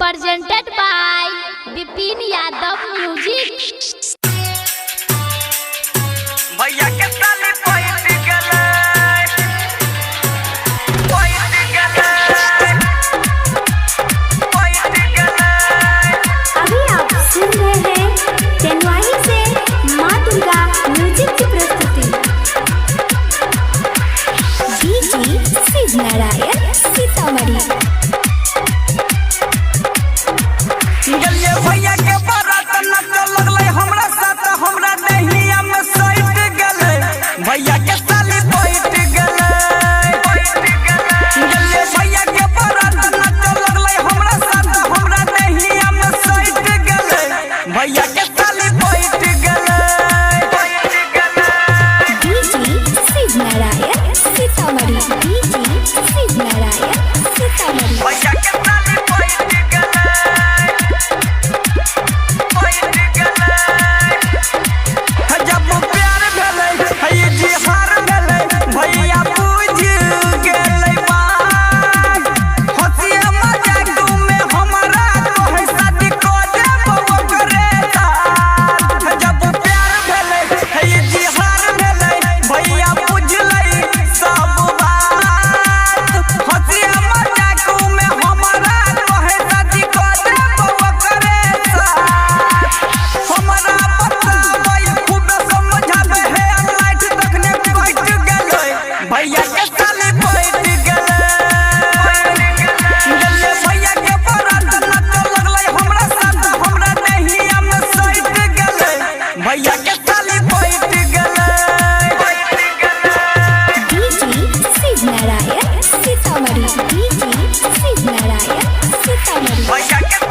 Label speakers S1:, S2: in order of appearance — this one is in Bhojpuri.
S1: presented by Bipin Yadav Music।
S2: भैया के साली पैट गले
S3: अभी आप सुन रहे हैं तेनवाही से माँ दुर्गा म्यूजिक की प्रस्तुति। डीजे शिव नारायण सीतामढ़ी।
S2: गलिए भैया के बारात नाच लगले हमरा साथ हमरा नहिया में सैट गले भैया के साली पैट गले गलिए भैया के बारात नाच लगले हमरा साथ हमरा नहिया में सैट गले भैया के साली पैट गले
S3: डीजे शिव नारायण सीतामढ़ी। डीजे शिव नारायण सीतामढ़ी।
S2: भैया के साली पैट गले जब प्यार भेलै है जी हार भेलै भैया बुझ गेलै बात हंसिया मजाक में हमरा तोहे शादी क देबो करे साथ जब प्यार भेलै है जी हार भेलै भैया बुझलै सब बात हंसिया मजाक में हमरा तोहे शादी क देबो करे साथ हमरा बताबै खूब समझाबै है लाइट तखने पैट गेलै भैया के साली पैट गेलै गलिए भैया के बारात नाच लगलै हमरा साथ हमरा नहिया में सैट गेलै भैया के साली पैट गेलै
S3: डीजे शिव नारायण सीतामढ़ी। डीजे शिव नारायण सीतामढ़ी।
S2: भैया के